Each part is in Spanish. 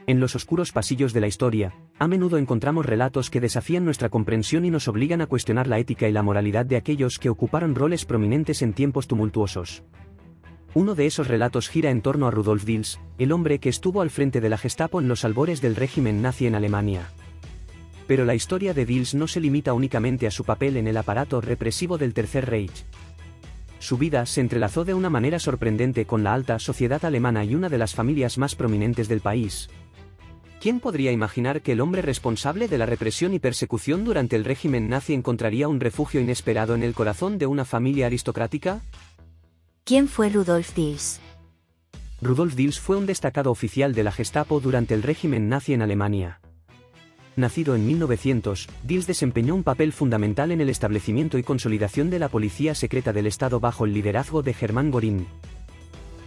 En los oscuros pasillos de la historia, a menudo encontramos relatos que desafían nuestra comprensión y nos obligan a cuestionar la ética y la moralidad de aquellos que ocuparon roles prominentes en tiempos tumultuosos. Uno de esos relatos gira en torno a Rudolf Diels, el hombre que estuvo al frente de la Gestapo en los albores del régimen nazi en Alemania. Pero la historia de Diels no se limita únicamente a su papel en el aparato represivo del Tercer Reich. Su vida se entrelazó de una manera sorprendente con la alta sociedad alemana y una de las familias más prominentes del país. ¿Quién podría imaginar que el hombre responsable de la represión y persecución durante el régimen nazi encontraría un refugio inesperado en el corazón de una familia aristocrática? ¿Quién fue Rudolf Diels? Rudolf Diels fue un destacado oficial de la Gestapo durante el régimen nazi en Alemania. Nacido en 1900, Diels desempeñó un papel fundamental en el establecimiento y consolidación de la policía secreta del Estado bajo el liderazgo de Hermann Göring.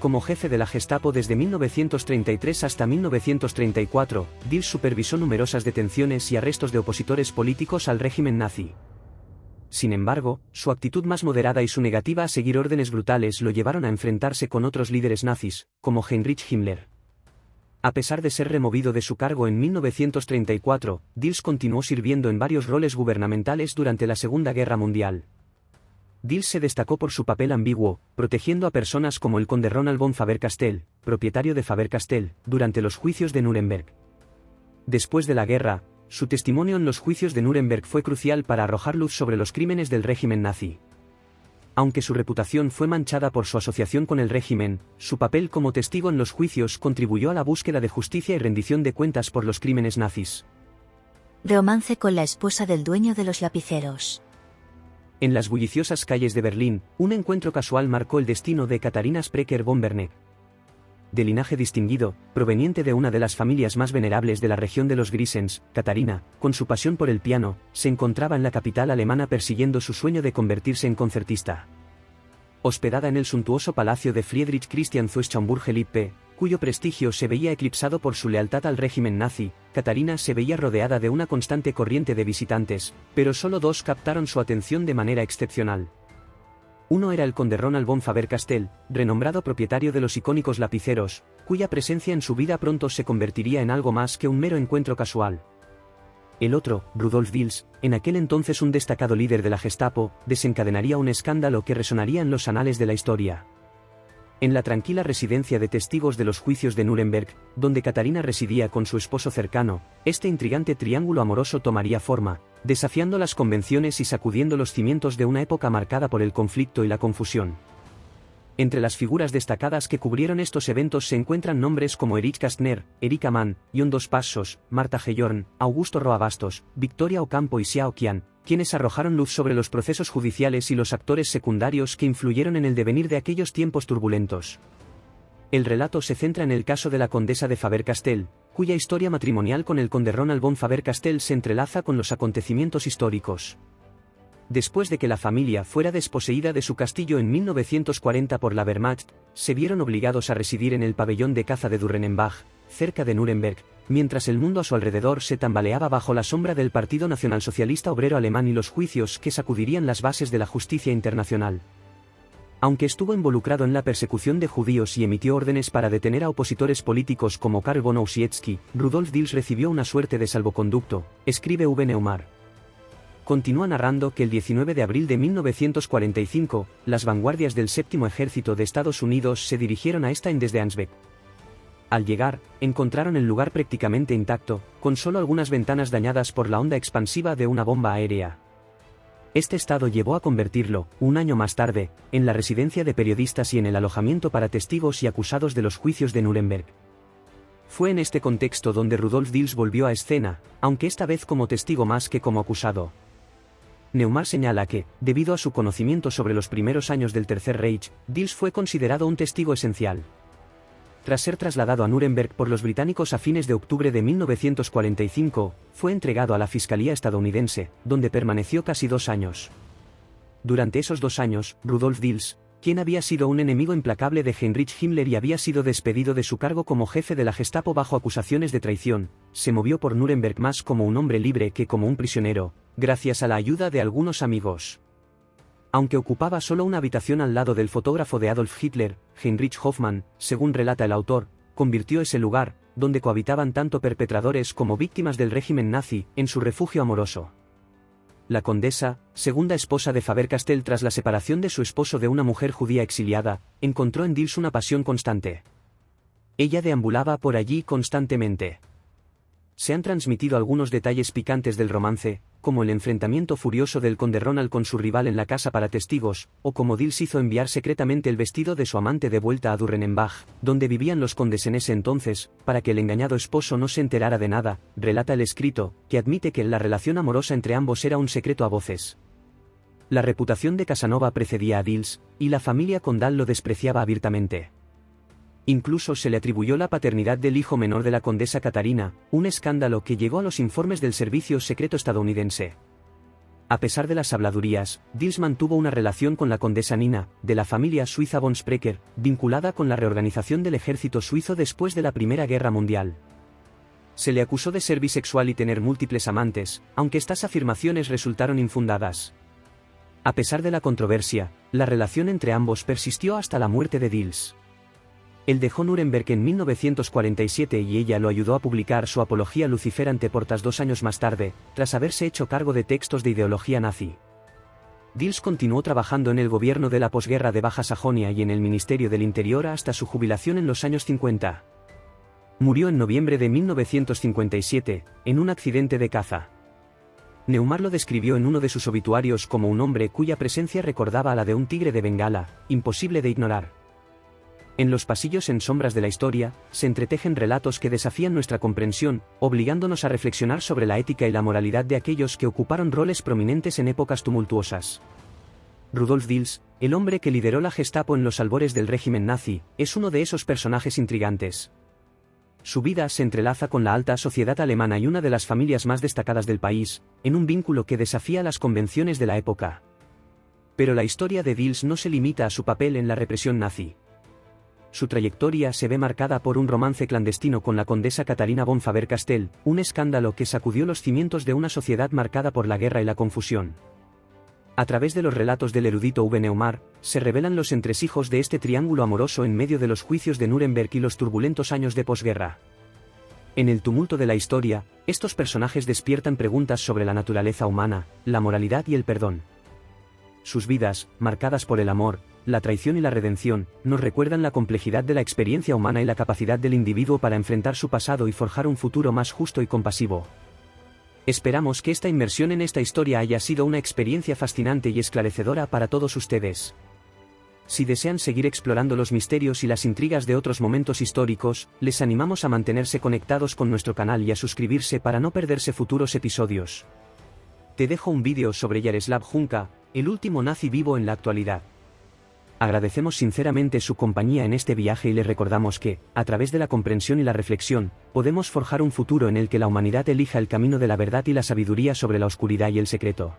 Como jefe de la Gestapo desde 1933 hasta 1934, Diels supervisó numerosas detenciones y arrestos de opositores políticos al régimen nazi. Sin embargo, su actitud más moderada y su negativa a seguir órdenes brutales lo llevaron a enfrentarse con otros líderes nazis, como Heinrich Himmler. A pesar de ser removido de su cargo en 1934, Diels continuó sirviendo en varios roles gubernamentales durante la Segunda Guerra Mundial. Diels se destacó por su papel ambiguo, protegiendo a personas como el conde Ronald von Faber-Castell, propietario de Faber-Castell, durante los juicios de Nuremberg. Después de la guerra, su testimonio en los juicios de Nuremberg fue crucial para arrojar luz sobre los crímenes del régimen nazi. Aunque su reputación fue manchada por su asociación con el régimen, su papel como testigo en los juicios contribuyó a la búsqueda de justicia y rendición de cuentas por los crímenes nazis. Romance con la esposa del dueño de los lapiceros. En las bulliciosas calles de Berlín, un encuentro casual marcó el destino de Katharina Sprecher von Berneck. De linaje distinguido, proveniente de una de las familias más venerables de la región de los Grisens, Katharina, con su pasión por el piano, se encontraba en la capital alemana persiguiendo su sueño de convertirse en concertista. Hospedada en el suntuoso palacio de Friedrich Christian zu Schaumburg-Lippe, cuyo prestigio se veía eclipsado por su lealtad al régimen nazi, Katharina se veía rodeada de una constante corriente de visitantes, pero solo dos captaron su atención de manera excepcional. Uno era el conde Ronald von Faber-Castell, renombrado propietario de los icónicos lapiceros, cuya presencia en su vida pronto se convertiría en algo más que un mero encuentro casual. El otro, Rudolf Diels, en aquel entonces un destacado líder de la Gestapo, desencadenaría un escándalo que resonaría en los anales de la historia. En la tranquila residencia de testigos de los juicios de Nuremberg, donde Katharina residía con su esposo cercano, este intrigante triángulo amoroso tomaría forma, desafiando las convenciones y sacudiendo los cimientos de una época marcada por el conflicto y la confusión. Entre las figuras destacadas que cubrieron estos eventos se encuentran nombres como Erich Kästner, Erika Mann, Jon Dos Passos, Martha Gellhorn, Augusto Roa Bastos, Victoria Ocampo y Xiao Qian, quienes arrojaron luz sobre los procesos judiciales y los actores secundarios que influyeron en el devenir de aquellos tiempos turbulentos. El relato se centra en el caso de la condesa de Faber-Castell, cuya historia matrimonial con el conde Ronald von Faber-Castell se entrelaza con los acontecimientos históricos. Después de que la familia fuera desposeída de su castillo en 1940 por la Wehrmacht, se vieron obligados a residir en el pabellón de caza de Dürrenbach, cerca de Nuremberg, mientras el mundo a su alrededor se tambaleaba bajo la sombra del Partido Nacionalsocialista Obrero Alemán y los juicios que sacudirían las bases de la justicia internacional. Aunque estuvo involucrado en la persecución de judíos y emitió órdenes para detener a opositores políticos como Karl von Ossietzky, Rudolf Diels recibió una suerte de salvoconducto, escribe V. Neumar. Continúa narrando que el 19 de abril de 1945, las vanguardias del Séptimo Ejército de Estados Unidos se dirigieron a Stein desde Ansbeck. Al llegar, encontraron el lugar prácticamente intacto, con solo algunas ventanas dañadas por la onda expansiva de una bomba aérea. Este estado llevó a convertirlo, un año más tarde, en la residencia de periodistas y en el alojamiento para testigos y acusados de los juicios de Nuremberg. Fue en este contexto donde Rudolf Diels volvió a escena, aunque esta vez como testigo más que como acusado. Neumar señala que, debido a su conocimiento sobre los primeros años del Tercer Reich, Diels fue considerado un testigo esencial. Tras ser trasladado a Nuremberg por los británicos a fines de octubre de 1945, fue entregado a la Fiscalía estadounidense, donde permaneció casi 2 años. Durante esos 2 años, Rudolf Diels, quien había sido un enemigo implacable de Heinrich Himmler y había sido despedido de su cargo como jefe de la Gestapo bajo acusaciones de traición, se movió por Nuremberg más como un hombre libre que como un prisionero, gracias a la ayuda de algunos amigos. Aunque ocupaba solo una habitación al lado del fotógrafo de Adolf Hitler, Heinrich Hoffmann, según relata el autor, convirtió ese lugar, donde cohabitaban tanto perpetradores como víctimas del régimen nazi, en su refugio amoroso. La condesa, segunda esposa de Faber-Castell tras la separación de su esposo de una mujer judía exiliada, encontró en Dils una pasión constante. Ella deambulaba por allí constantemente. Se han transmitido algunos detalles picantes del romance, como el enfrentamiento furioso del conde Ronald con su rival en la casa para testigos, o como Dils hizo enviar secretamente el vestido de su amante de vuelta a Durrenenbach, donde vivían los condes en ese entonces, para que el engañado esposo no se enterara de nada, relata el escrito, que admite que la relación amorosa entre ambos era un secreto a voces. La reputación de Casanova precedía a Dils, y la familia condal lo despreciaba abiertamente. Incluso se le atribuyó la paternidad del hijo menor de la condesa Catarina, un escándalo que llegó a los informes del servicio secreto estadounidense. A pesar de las habladurías, Dils mantuvo una relación con la condesa Nina, de la familia suiza von Sprecher, vinculada con la reorganización del ejército suizo después de la Primera Guerra Mundial. Se le acusó de ser bisexual y tener múltiples amantes, aunque estas afirmaciones resultaron infundadas. A pesar de la controversia, la relación entre ambos persistió hasta la muerte de Dils. Él dejó Nuremberg en 1947 y ella lo ayudó a publicar su Apología Lucifer ante portas 2 años más tarde, tras haberse hecho cargo de textos de ideología nazi. Dils continuó trabajando en el gobierno de la posguerra de Baja Sajonia y en el Ministerio del Interior hasta su jubilación en los años 50. Murió en noviembre de 1957, en un accidente de caza. Neumar lo describió en uno de sus obituarios como un hombre cuya presencia recordaba a la de un tigre de Bengala, imposible de ignorar. En los pasillos en sombras de la historia, se entretejen relatos que desafían nuestra comprensión, obligándonos a reflexionar sobre la ética y la moralidad de aquellos que ocuparon roles prominentes en épocas tumultuosas. Rudolf Dils, el hombre que lideró la Gestapo en los albores del régimen nazi, es uno de esos personajes intrigantes. Su vida se entrelaza con la alta sociedad alemana y una de las familias más destacadas del país, en un vínculo que desafía las convenciones de la época. Pero la historia de Dils no se limita a su papel en la represión nazi. Su trayectoria se ve marcada por un romance clandestino con la condesa Catarina von Faber-Castell, un escándalo que sacudió los cimientos de una sociedad marcada por la guerra y la confusión. A través de los relatos del erudito Uwe Neumar, se revelan los entresijos de este triángulo amoroso en medio de los juicios de Nuremberg y los turbulentos años de posguerra. En el tumulto de la historia, estos personajes despiertan preguntas sobre la naturaleza humana, la moralidad y el perdón. Sus vidas, marcadas por el amor, la traición y la redención, nos recuerdan la complejidad de la experiencia humana y la capacidad del individuo para enfrentar su pasado y forjar un futuro más justo y compasivo. Esperamos que esta inmersión en esta historia haya sido una experiencia fascinante y esclarecedora para todos ustedes. Si desean seguir explorando los misterios y las intrigas de otros momentos históricos, les animamos a mantenerse conectados con nuestro canal y a suscribirse para no perderse futuros episodios. Te dejo un vídeo sobre Jaroslav Hunka, el último nazi vivo en la actualidad. Agradecemos sinceramente su compañía en este viaje y les recordamos que, a través de la comprensión y la reflexión, podemos forjar un futuro en el que la humanidad elija el camino de la verdad y la sabiduría sobre la oscuridad y el secreto.